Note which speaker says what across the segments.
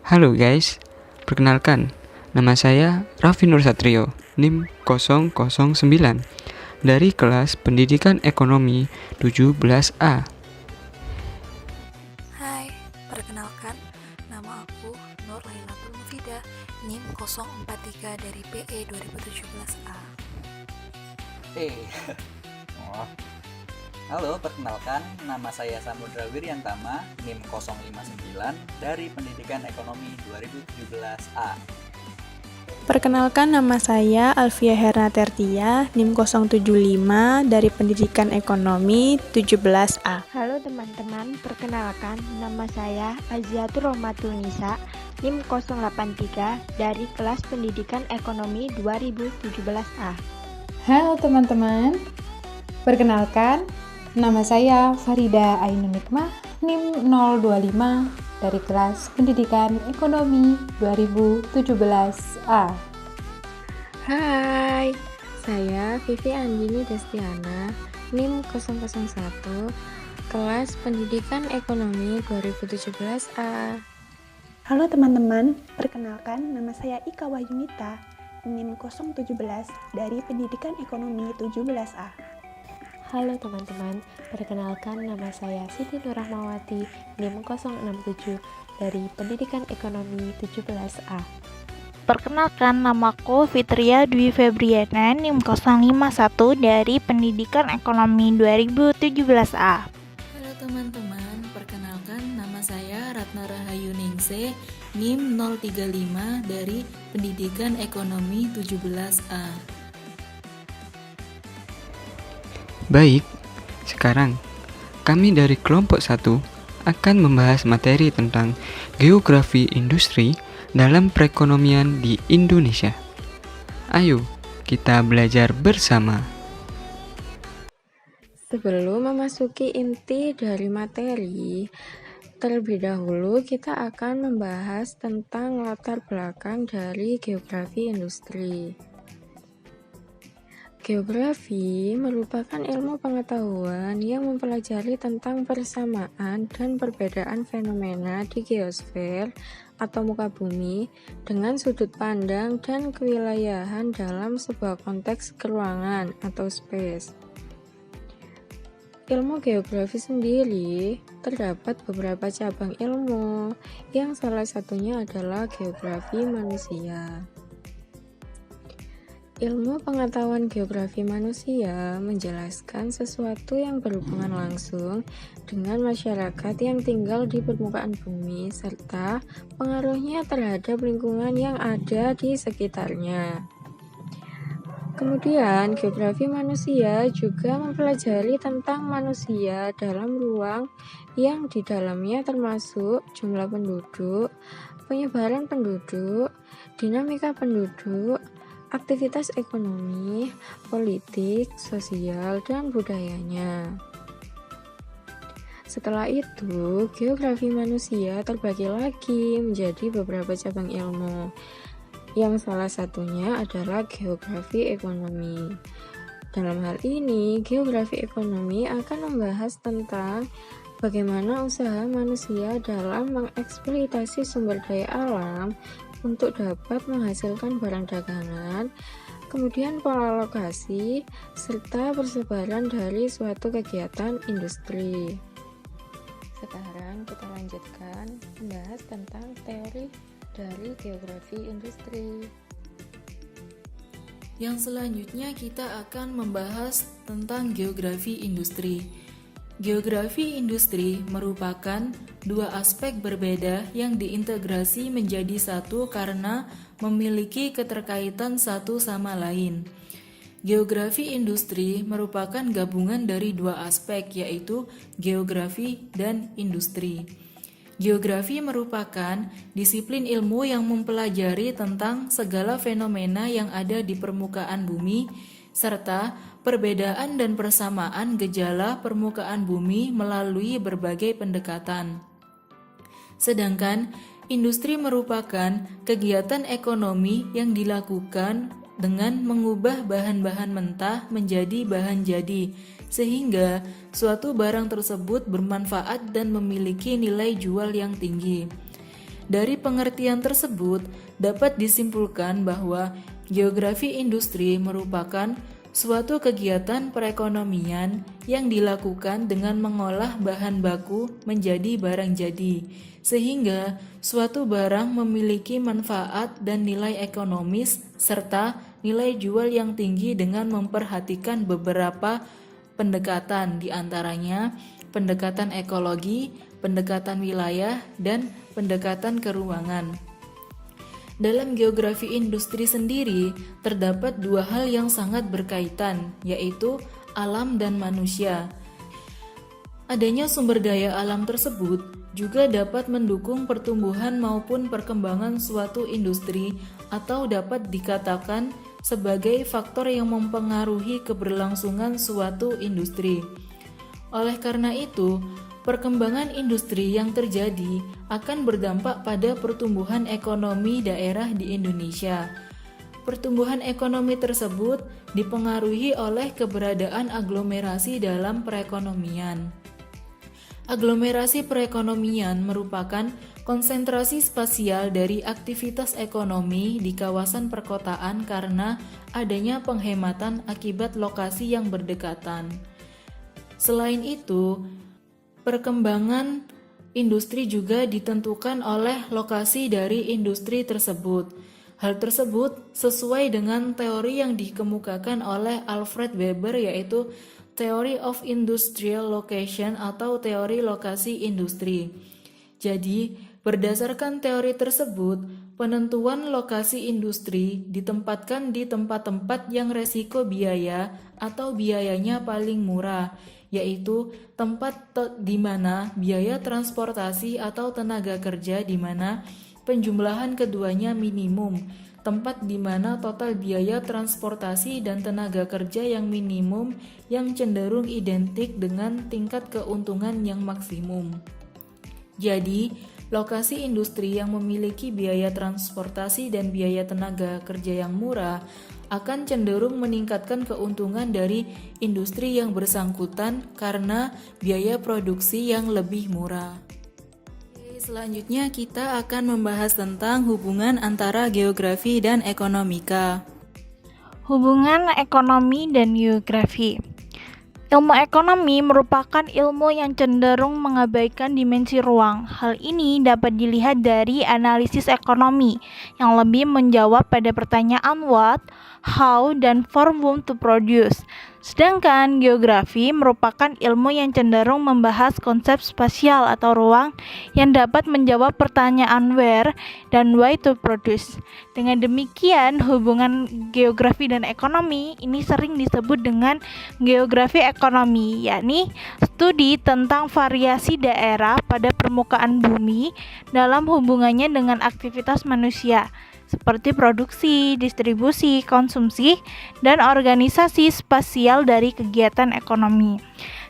Speaker 1: Halo guys, perkenalkan, nama saya Raffi Nur Satrio, NIM 009, dari kelas Pendidikan Ekonomi 17A.
Speaker 2: Hai, perkenalkan, nama aku Nur Lailatul Mufidah, NIM 043 dari PE 2017A.
Speaker 3: Oh. Halo, perkenalkan, nama saya Samudra Wiryantama, NIM 059 dari Pendidikan Ekonomi 2017A.
Speaker 4: Perkenalkan, nama saya Alfia Herna Tertia, NIM 075 dari Pendidikan Ekonomi 17A.
Speaker 5: Halo teman-teman, perkenalkan nama saya Aziatul Rohmatul Nisa, NIM 083 dari kelas Pendidikan Ekonomi 2017A.
Speaker 6: Halo teman-teman, perkenalkan nama saya Farida Ainun Nikmah, NIM 025 dari kelas Pendidikan Ekonomi 2017A.
Speaker 7: Hai, saya Vivi Andini Destiana, NIM 001, kelas Pendidikan Ekonomi 2017A.
Speaker 8: Halo teman-teman, perkenalkan nama saya Ika Wahyunita, NIM 017 dari Pendidikan Ekonomi 17A.
Speaker 9: Halo teman-teman, perkenalkan nama saya Siti Nurrahmawati, NIM 067 dari Pendidikan Ekonomi 17A.
Speaker 10: Perkenalkan, namaku Fitria Dwi Febriana, NIM 051 dari Pendidikan Ekonomi 2017A.
Speaker 2: Halo teman-teman, perkenalkan nama saya Ratna Rahayu Ningsih, NIM 035 dari Pendidikan Ekonomi 17A.
Speaker 1: Baik, sekarang kami dari kelompok 1 akan membahas materi tentang geografi industri dalam perekonomian di Indonesia. Ayo, kita belajar bersama.
Speaker 7: Sebelum memasuki inti dari materi, terlebih dahulu kita akan membahas tentang latar belakang dari geografi industri. Geografi merupakan ilmu pengetahuan yang mempelajari tentang persamaan dan perbedaan fenomena di geosfer atau muka bumi dengan sudut pandang dan kewilayahan dalam sebuah konteks keruangan atau space. Ilmu geografi sendiri terdapat beberapa cabang ilmu, yang salah satunya adalah geografi manusia. Ilmu pengetahuan geografi manusia menjelaskan sesuatu yang berhubungan langsung dengan masyarakat yang tinggal di permukaan bumi serta pengaruhnya terhadap lingkungan yang ada di sekitarnya. Kemudian, geografi manusia juga mempelajari tentang manusia dalam ruang yang di dalamnya termasuk jumlah penduduk, penyebaran penduduk, dinamika penduduk, aktivitas ekonomi, politik, sosial, dan budayanya. Setelah itu, geografi manusia terbagi lagi menjadi beberapa cabang ilmu, yang salah satunya adalah geografi ekonomi. Dalam hal ini, geografi ekonomi akan membahas tentang bagaimana usaha manusia dalam mengeksploitasi sumber daya alam untuk dapat menghasilkan barang dagangan, kemudian pola lokasi, serta persebaran dari suatu kegiatan industri. Sekarang kita lanjutkan membahas tentang teori dari geografi industri.
Speaker 2: Yang selanjutnya kita akan membahas tentang geografi industri. Geografi industri merupakan dua aspek berbeda yang diintegrasi menjadi satu karena memiliki keterkaitan satu sama lain. Geografi industri merupakan gabungan dari dua aspek, yaitu geografi dan industri. Geografi merupakan disiplin ilmu yang mempelajari tentang segala fenomena yang ada di permukaan bumi, serta perbedaan dan persamaan gejala permukaan bumi melalui berbagai pendekatan. Sedangkan industri merupakan kegiatan ekonomi yang dilakukan dengan mengubah bahan-bahan mentah menjadi bahan jadi, sehingga suatu barang tersebut bermanfaat dan memiliki nilai jual yang tinggi. Dari pengertian tersebut, dapat disimpulkan bahwa geografi industri merupakan suatu kegiatan perekonomian yang dilakukan dengan mengolah bahan baku menjadi barang jadi, sehingga suatu barang memiliki manfaat dan nilai ekonomis serta nilai jual yang tinggi dengan memperhatikan beberapa pendekatan, diantaranya pendekatan ekologi, pendekatan wilayah, dan pendekatan keuangan. Dalam geografi industri sendiri, terdapat dua hal yang sangat berkaitan, yaitu alam dan manusia. Adanya sumber daya alam tersebut juga dapat mendukung pertumbuhan maupun perkembangan suatu industri atau dapat dikatakan sebagai faktor yang mempengaruhi keberlangsungan suatu industri. Oleh karena itu, perkembangan industri yang terjadi akan berdampak pada pertumbuhan ekonomi daerah di Indonesia. Pertumbuhan ekonomi tersebut dipengaruhi oleh keberadaan aglomerasi dalam perekonomian. Aglomerasi perekonomian merupakan konsentrasi spasial dari aktivitas ekonomi di kawasan perkotaan karena adanya penghematan akibat lokasi yang berdekatan. Selain itu, perkembangan industri juga ditentukan oleh lokasi dari industri tersebut. Hal tersebut sesuai dengan teori yang dikemukakan oleh Alfred Weber, yaitu Theory of Industrial Location atau teori lokasi industri. Jadi, berdasarkan teori tersebut, penentuan lokasi industri ditempatkan di tempat-tempat yang resiko biaya atau biayanya paling murah, yaitu tempat di mana biaya transportasi atau tenaga kerja di mana penjumlahan keduanya minimum, tempat di mana total biaya transportasi dan tenaga kerja yang minimum yang cenderung identik dengan tingkat keuntungan yang maksimum. Jadi, lokasi industri yang memiliki biaya transportasi dan biaya tenaga kerja yang murah akan cenderung meningkatkan keuntungan dari industri yang bersangkutan karena biaya produksi yang lebih murah. Selanjutnya kita akan membahas tentang hubungan antara geografi dan ekonomika.
Speaker 10: Hubungan ekonomi dan geografi. Ilmu ekonomi merupakan ilmu yang cenderung mengabaikan dimensi ruang. Hal ini dapat dilihat dari analisis ekonomi yang lebih menjawab pada pertanyaan what, how, dan for whom to produce. Sedangkan geografi merupakan ilmu yang cenderung membahas konsep spasial atau ruang yang dapat menjawab pertanyaan where dan why to produce. Dengan demikian, hubungan geografi dan ekonomi ini sering disebut dengan geografi ekonomi, yakni studi tentang variasi daerah pada permukaan bumi dalam hubungannya dengan aktivitas manusia, seperti produksi, distribusi, konsumsi, dan organisasi spasial dari kegiatan ekonomi.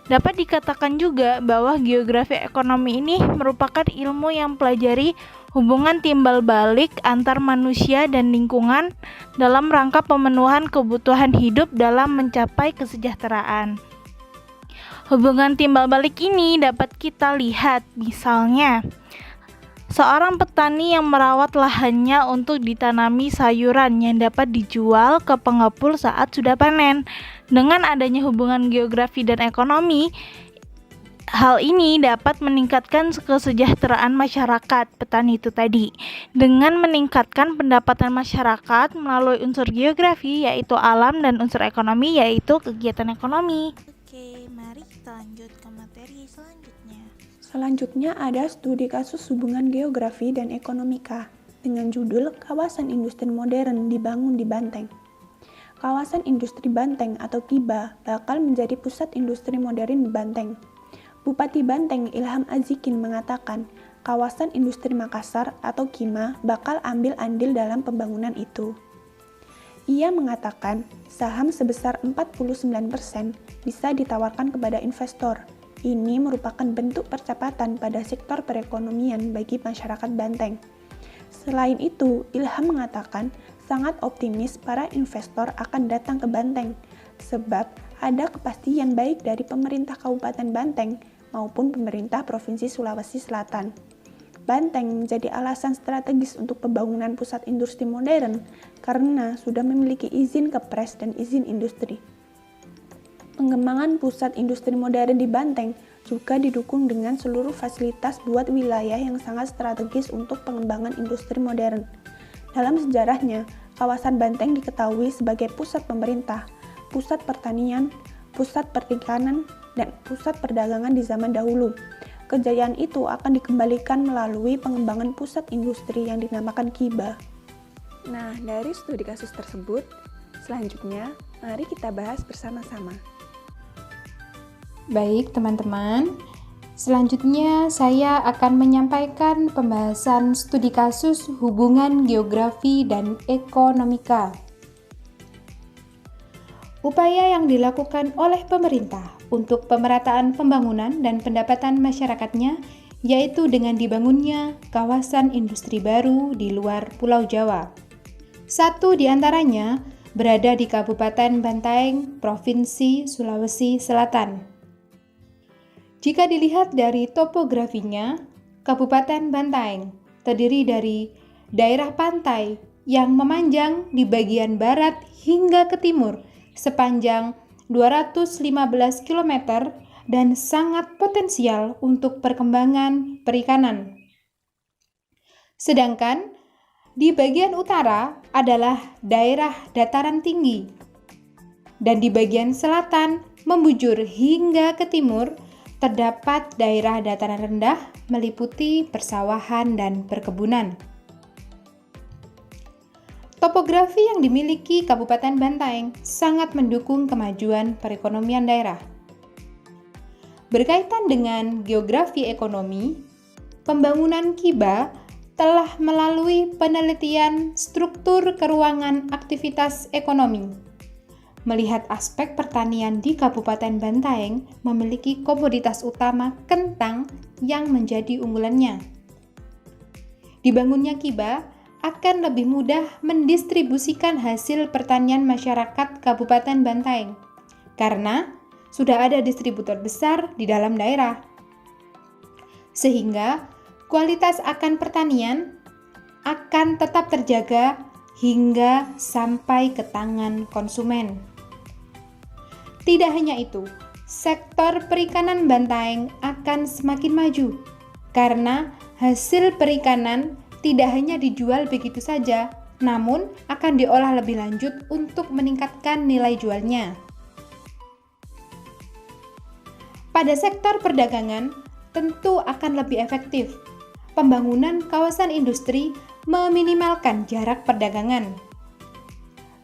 Speaker 10: Dapat dikatakan juga bahwa geografi ekonomi ini merupakan ilmu yang pelajari hubungan timbal balik antar manusia dan lingkungan dalam rangka pemenuhan kebutuhan hidup dalam mencapai kesejahteraan. Hubungan timbal balik ini dapat kita lihat misalnya seorang petani yang merawat lahannya untuk ditanami sayuran yang dapat dijual ke pengepul saat sudah panen. Dengan adanya hubungan geografi dan ekonomi, hal ini dapat meningkatkan kesejahteraan masyarakat petani itu tadi. Dengan meningkatkan pendapatan masyarakat melalui unsur geografi yaitu alam dan unsur ekonomi yaitu kegiatan ekonomi. Oke, mari kita lanjut ke materi selanjutnya.
Speaker 8: Selanjutnya ada studi kasus hubungan geografi dan ekonomika dengan judul Kawasan Industri Modern dibangun di Banteng. Kawasan Industri Banteng atau KIBA bakal menjadi pusat industri modern di Banteng. Bupati Banteng Ilham Azikin mengatakan kawasan industri Makassar atau KIMA bakal ambil andil dalam pembangunan itu. Ia mengatakan saham sebesar 49% bisa ditawarkan kepada investor. Ini merupakan bentuk percepatan pada sektor perekonomian bagi masyarakat Banteng. Selain itu, Ilham mengatakan sangat optimis para investor akan datang ke Banteng, sebab ada kepastian baik dari pemerintah Kabupaten Banteng maupun pemerintah Provinsi Sulawesi Selatan. Banteng menjadi alasan strategis untuk pembangunan pusat industri modern karena sudah memiliki izin kepres dan izin industri. Pengembangan pusat industri modern di Banteng juga didukung dengan seluruh fasilitas buat wilayah yang sangat strategis untuk pengembangan industri modern. Dalam sejarahnya, kawasan Banteng diketahui sebagai pusat pemerintah, pusat pertanian, pusat perikanan, dan pusat perdagangan di zaman dahulu. Kejayaan itu akan dikembalikan melalui pengembangan pusat industri yang dinamakan Kiba.
Speaker 11: Nah, dari studi kasus tersebut, selanjutnya mari kita bahas bersama-sama.
Speaker 6: Baik teman-teman, selanjutnya saya akan menyampaikan pembahasan studi kasus hubungan geografi dan ekonomika. Upaya yang dilakukan oleh pemerintah untuk pemerataan pembangunan dan pendapatan masyarakatnya, yaitu dengan dibangunnya kawasan industri baru di luar Pulau Jawa. Satu di antaranya berada di Kabupaten Bantaeng, Provinsi Sulawesi Selatan. Jika dilihat dari topografinya, Kabupaten Bantaeng terdiri dari daerah pantai yang memanjang di bagian barat hingga ke timur sepanjang 215 km dan sangat potensial untuk perkembangan perikanan. Sedangkan di bagian utara adalah daerah dataran tinggi dan di bagian selatan membujur hingga ke timur terdapat daerah dataran rendah meliputi persawahan dan perkebunan. Topografi yang dimiliki Kabupaten Bantaeng sangat mendukung kemajuan perekonomian daerah. Berkaitan dengan geografi ekonomi, pembangunan Kiba telah melalui penelitian struktur keruangan aktivitas ekonomi. Melihat aspek pertanian di Kabupaten Bantaeng memiliki komoditas utama kentang yang menjadi unggulannya. Dibangunnya Kiba akan lebih mudah mendistribusikan hasil pertanian masyarakat Kabupaten Bantaeng karena sudah ada distributor besar di dalam daerah. Sehingga kualitas akan pertanian akan tetap terjaga hingga sampai ke tangan konsumen. Tidak hanya itu, sektor perikanan Bantaeng akan semakin maju karena hasil perikanan tidak hanya dijual begitu saja, namun akan diolah lebih lanjut untuk meningkatkan nilai jualnya. Pada sektor perdagangan, tentu akan lebih efektif. Pembangunan kawasan industri meminimalkan jarak perdagangan.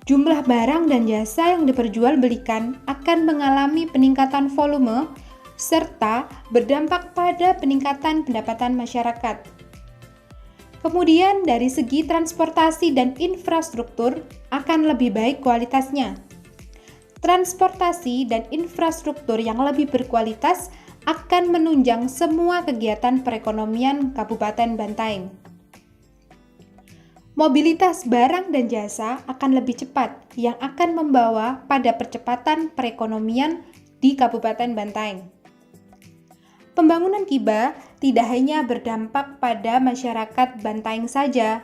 Speaker 6: Jumlah barang dan jasa yang diperjualbelikan akan mengalami peningkatan volume serta berdampak pada peningkatan pendapatan masyarakat. Kemudian dari segi transportasi dan infrastruktur akan lebih baik kualitasnya. Transportasi dan infrastruktur yang lebih berkualitas akan menunjang semua kegiatan perekonomian Kabupaten Bantaeng. Mobilitas barang dan jasa akan lebih cepat yang akan membawa pada percepatan perekonomian di Kabupaten Bantaeng. Pembangunan Kiba tidak hanya berdampak pada masyarakat Bantaeng saja,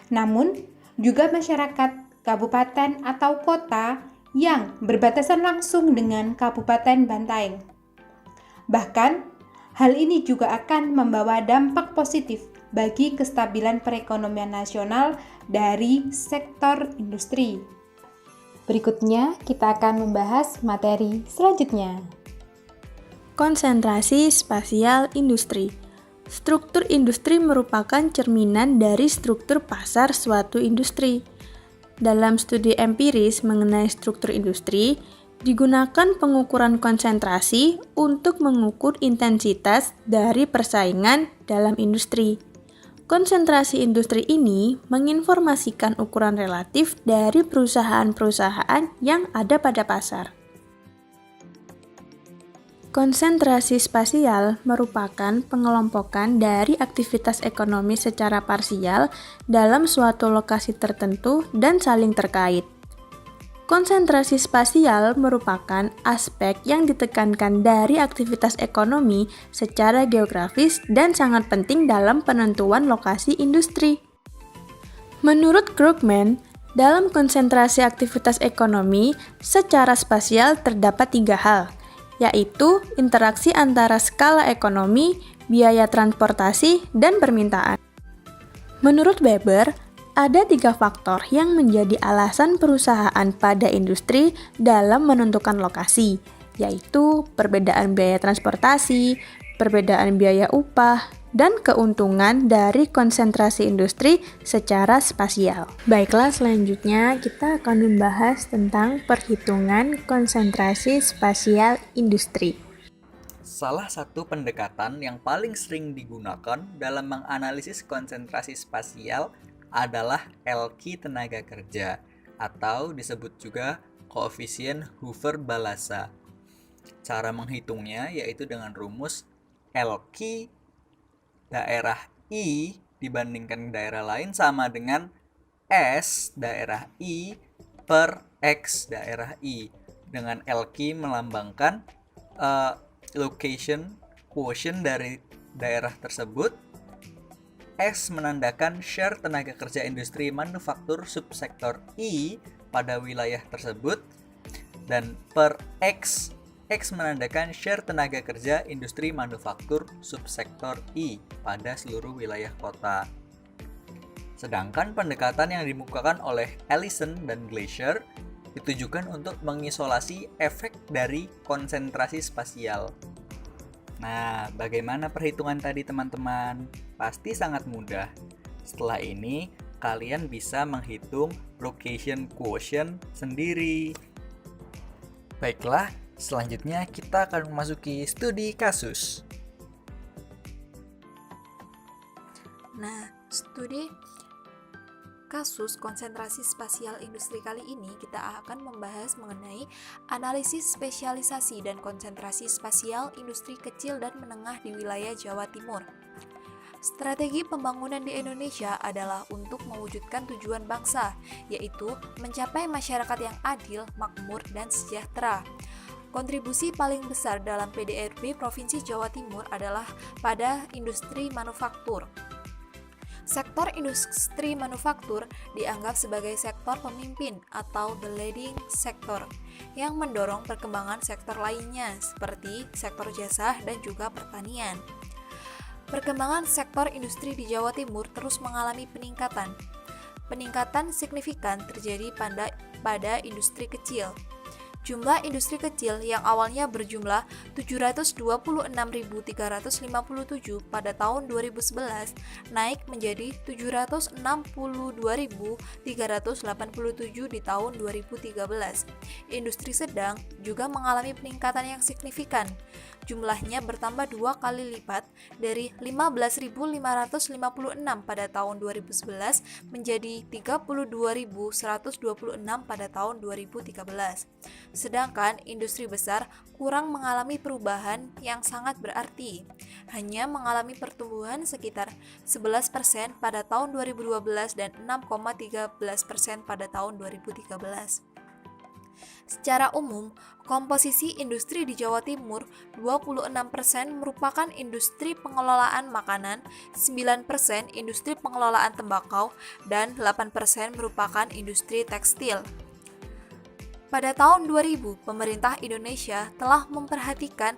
Speaker 6: namun juga masyarakat kabupaten atau kota yang berbatasan langsung dengan Kabupaten Bantaeng. Bahkan, hal ini juga akan membawa dampak positif bagi kestabilan perekonomian nasional dari sektor industri. Berikutnya, kita akan membahas materi selanjutnya.
Speaker 4: Konsentrasi spasial industri. Struktur industri merupakan cerminan dari struktur pasar suatu industri. Dalam studi empiris mengenai struktur industri, digunakan pengukuran konsentrasi untuk mengukur intensitas dari persaingan dalam industri. Konsentrasi industri ini menginformasikan ukuran relatif dari perusahaan-perusahaan yang ada pada pasar. Konsentrasi spasial merupakan pengelompokan dari aktivitas ekonomi secara parsial dalam suatu lokasi tertentu dan saling terkait. Konsentrasi spasial merupakan aspek yang ditekankan dari aktivitas ekonomi secara geografis dan sangat penting dalam penentuan lokasi industri. Menurut Krugman, dalam konsentrasi aktivitas ekonomi secara spasial terdapat 3 hal, yaitu interaksi antara skala ekonomi, biaya transportasi, dan permintaan. Menurut Weber, ada 3 faktor yang menjadi alasan perusahaan pada industri dalam menentukan lokasi, yaitu perbedaan biaya transportasi, perbedaan biaya upah, dan keuntungan dari konsentrasi industri secara spasial. Baiklah, selanjutnya kita akan membahas tentang perhitungan konsentrasi spasial industri.
Speaker 3: Salah satu pendekatan yang paling sering digunakan dalam menganalisis konsentrasi spasial adalah LQ tenaga kerja atau disebut juga koefisien Hoover-Balassa. Cara menghitungnya yaitu dengan rumus LQ daerah I dibandingkan daerah lain sama dengan S daerah I per X daerah I, dengan LQ melambangkan location quotient dari daerah tersebut, S menandakan share tenaga kerja industri manufaktur subsektor I pada wilayah tersebut, dan per X menandakan share tenaga kerja industri manufaktur subsektor I pada seluruh wilayah kota. Sedangkan pendekatan yang dimukakan oleh Ellison dan Glaser ditujukan untuk mengisolasi efek dari konsentrasi spasial. Nah, bagaimana perhitungan tadi teman-teman? Pasti sangat mudah. Setelah ini, kalian bisa menghitung location quotient sendiri. Baiklah, selanjutnya kita akan memasuki studi kasus.
Speaker 12: Nah, studi kasus konsentrasi spasial industri kali ini kita akan membahas mengenai analisis spesialisasi dan konsentrasi spasial industri kecil dan menengah di wilayah Jawa Timur. Strategi pembangunan di Indonesia adalah untuk mewujudkan tujuan bangsa, yaitu mencapai masyarakat yang adil, makmur, dan sejahtera. Kontribusi paling besar dalam PDRB Provinsi Jawa Timur adalah pada industri manufaktur. Sektor industri manufaktur dianggap sebagai sektor pemimpin atau the leading sector yang mendorong perkembangan sektor lainnya seperti sektor jasa dan juga pertanian. Perkembangan sektor industri di Jawa Timur terus mengalami peningkatan. Peningkatan signifikan terjadi pada industri kecil. Jumlah industri kecil yang awalnya berjumlah 726.357 pada tahun 2011 naik menjadi 762.387 di tahun 2013. Industri sedang juga mengalami peningkatan yang signifikan. Jumlahnya bertambah 2 kali lipat dari 15.556 pada tahun 2011 menjadi 32.126 pada tahun 2013. Sedangkan industri besar kurang mengalami perubahan yang sangat berarti, hanya mengalami pertumbuhan sekitar 11% pada tahun 2012 dan 6,13% pada tahun 2013. Secara umum, komposisi industri di Jawa Timur 26% merupakan industri pengelolaan makanan, 9% industri pengelolaan tembakau, dan 8% merupakan industri tekstil. Pada tahun 2000, pemerintah Indonesia telah memperhatikan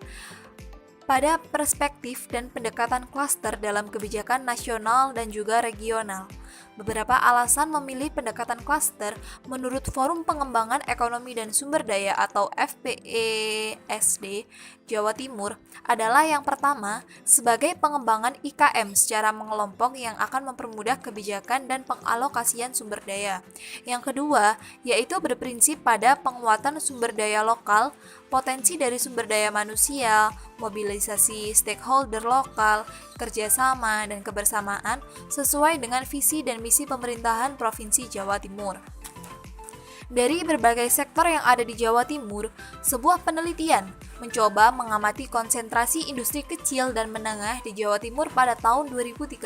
Speaker 12: pada perspektif dan pendekatan klaster dalam kebijakan nasional dan juga regional. Beberapa alasan memilih pendekatan klaster menurut Forum Pengembangan Ekonomi dan Sumber Daya atau FPESD Jawa Timur adalah yang pertama, sebagai pengembangan IKM secara mengelompok yang akan mempermudah kebijakan dan pengalokasian sumber daya. Yang kedua, yaitu berprinsip pada penguatan sumber daya lokal, potensi dari sumber daya manusia, mobilisasi stakeholder lokal, kerjasama, dan kebersamaan sesuai dengan visi dan misi pemerintahan Provinsi Jawa Timur. Dari berbagai sektor yang ada di Jawa Timur, sebuah penelitian mencoba mengamati konsentrasi industri kecil dan menengah di Jawa Timur pada tahun 2013.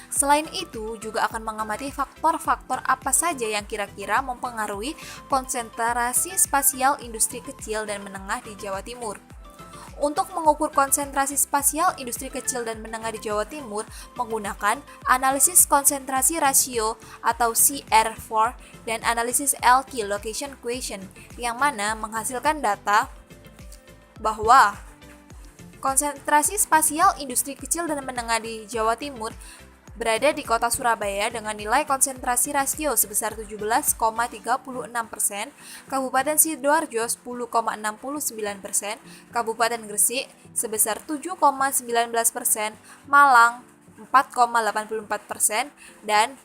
Speaker 12: Selain itu, juga akan mengamati faktor-faktor apa saja yang kira-kira mempengaruhi konsentrasi spasial industri kecil dan menengah di Jawa Timur. Untuk mengukur konsentrasi spasial industri kecil dan menengah di Jawa Timur menggunakan analisis konsentrasi rasio atau CR4 dan analisis LQ Location Quotient, yang mana menghasilkan data bahwa konsentrasi spasial industri kecil dan menengah di Jawa Timur berada di kota Surabaya dengan nilai konsentrasi rasio sebesar 17,36%, Kabupaten Sidoarjo 10,69%, Kabupaten Gresik sebesar 7,19%, Malang 4,84%, dan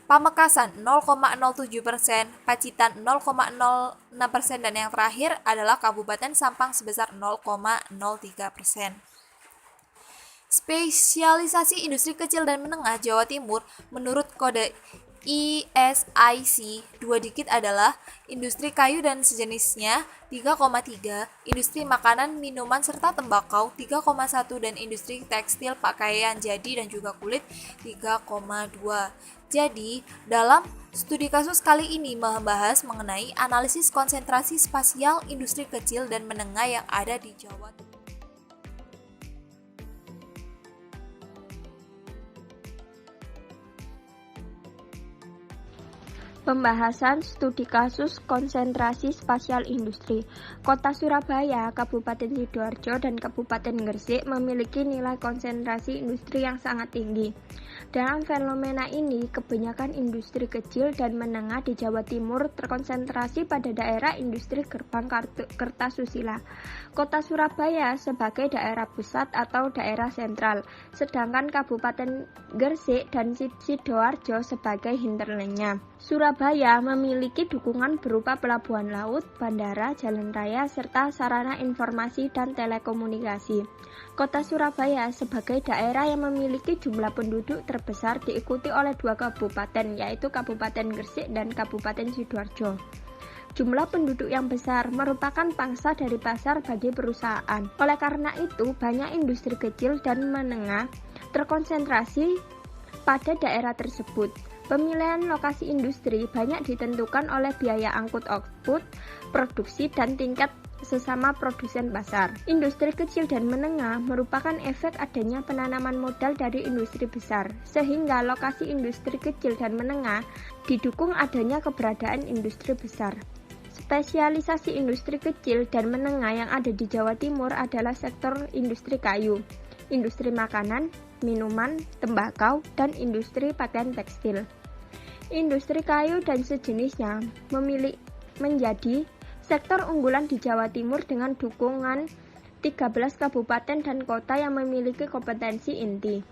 Speaker 12: Pamekasan 0,07%, Pacitan 0,06%, dan yang terakhir adalah Kabupaten Sampang sebesar 0,03%. Spesialisasi industri kecil dan menengah Jawa Timur menurut kode ISIC 2 digit adalah industri kayu dan sejenisnya 3,3, industri makanan, minuman, serta tembakau 3,1, dan industri tekstil, pakaian jadi dan juga kulit 3,2. Jadi, dalam studi kasus kali ini membahas mengenai analisis konsentrasi spasial industri kecil dan menengah yang ada di Jawa Timur.
Speaker 5: Pembahasan studi kasus konsentrasi spasial industri. Kota Surabaya, Kabupaten Sidoarjo, dan Kabupaten Gresik memiliki nilai konsentrasi industri yang sangat tinggi. Dalam fenomena ini, kebanyakan industri kecil dan menengah di Jawa Timur terkonsentrasi pada daerah industri Gerbang Kertasusila. Kota Surabaya sebagai daerah pusat atau daerah sentral, sedangkan Kabupaten Gresik dan Sidoarjo sebagai hinterlandnya. Surabaya memiliki dukungan berupa pelabuhan laut, bandara, jalan raya, serta sarana informasi dan telekomunikasi. Kota Surabaya sebagai daerah yang memiliki jumlah penduduk terbesar diikuti oleh 2 kabupaten, yaitu Kabupaten Gresik dan Kabupaten Sidoarjo. Jumlah penduduk yang besar merupakan pangsa dari pasar bagi perusahaan. Oleh karena itu, banyak industri kecil dan menengah terkonsentrasi pada daerah tersebut. Pemilihan lokasi industri banyak ditentukan oleh biaya angkut output, produksi, dan tingkat sesama produsen pasar. Industri kecil dan menengah merupakan efek adanya penanaman modal dari industri besar, sehingga lokasi industri kecil dan menengah didukung adanya keberadaan industri besar. Spesialisasi industri kecil dan menengah yang ada di Jawa Timur adalah sektor industri kayu, industri makanan, minuman, tembakau, dan industri pakaian tekstil. Industri kayu dan sejenisnya menjadi sektor unggulan di Jawa Timur dengan dukungan 13 kabupaten dan kota yang memiliki kompetensi inti.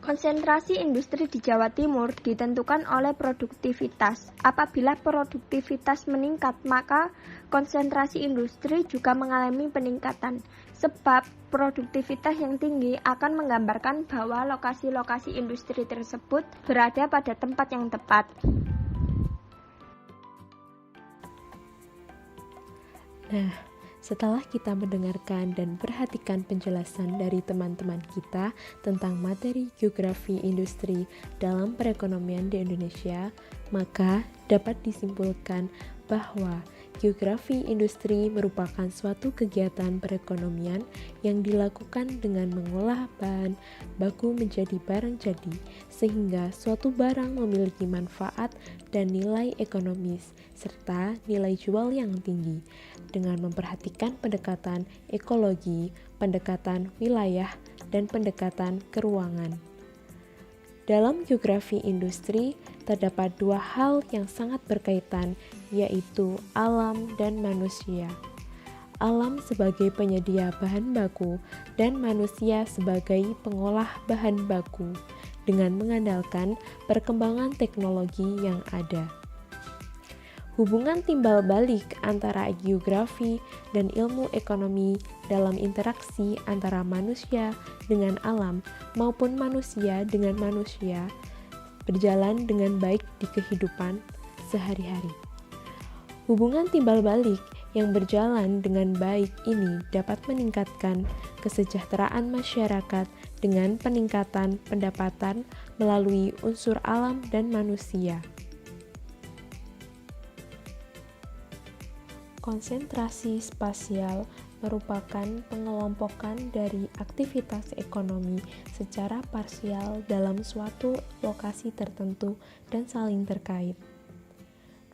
Speaker 5: Konsentrasi industri di Jawa Timur ditentukan oleh produktivitas. Apabila produktivitas meningkat, maka konsentrasi industri juga mengalami peningkatan. Sebab produktivitas yang tinggi akan menggambarkan bahwa lokasi-lokasi industri tersebut berada pada tempat yang tepat.
Speaker 9: Nah, setelah kita mendengarkan dan perhatikan penjelasan dari teman-teman kita tentang materi geografi industri dalam perekonomian di Indonesia, maka dapat disimpulkan bahwa geografi industri merupakan suatu kegiatan perekonomian yang dilakukan dengan mengolah bahan baku menjadi barang jadi, sehingga suatu barang memiliki manfaat dan nilai ekonomis, serta nilai jual yang tinggi, dengan memperhatikan pendekatan ekologi, pendekatan wilayah, dan pendekatan keruangan. Dalam geografi industri, terdapat 2 hal yang sangat berkaitan, yaitu alam dan manusia. Alam sebagai penyedia bahan baku dan manusia sebagai pengolah bahan baku, dengan mengandalkan perkembangan teknologi yang ada. Hubungan timbal balik antara geografi dan ilmu ekonomi dalam interaksi antara manusia dengan alam maupun manusia dengan manusia berjalan dengan baik di kehidupan sehari-hari. Hubungan timbal balik yang berjalan dengan baik ini dapat meningkatkan kesejahteraan masyarakat dengan peningkatan pendapatan melalui unsur alam dan manusia. Konsentrasi spasial merupakan pengelompokan dari aktivitas ekonomi secara parsial dalam suatu lokasi tertentu dan saling terkait.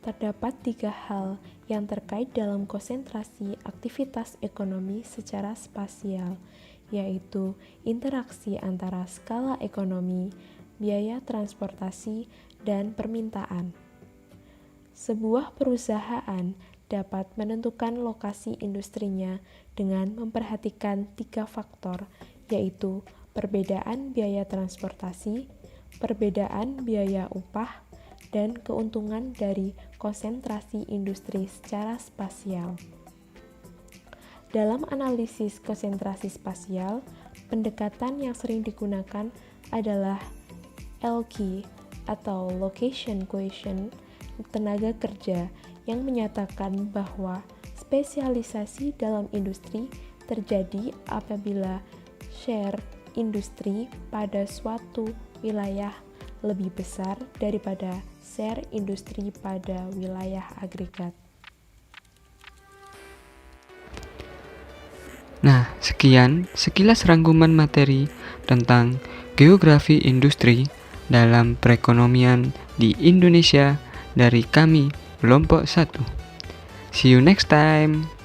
Speaker 9: Terdapat 3 hal yang terkait dalam konsentrasi aktivitas ekonomi secara spasial, yaitu interaksi antara skala ekonomi, biaya transportasi, dan permintaan. Sebuah perusahaan dapat menentukan lokasi industrinya dengan memperhatikan 3 faktor, yaitu perbedaan biaya transportasi, perbedaan biaya upah, dan keuntungan dari konsentrasi industri secara spasial. Dalam analisis konsentrasi spasial, pendekatan yang sering digunakan adalah LQ atau Location Quotient tenaga kerja yang menyatakan bahwa spesialisasi dalam industri terjadi apabila share industri pada suatu wilayah lebih besar daripada share industri pada wilayah agregat.
Speaker 1: Nah, sekian sekilas rangkuman materi tentang geografi industri dalam perekonomian di Indonesia dari kami, kelompok 1. See you next time.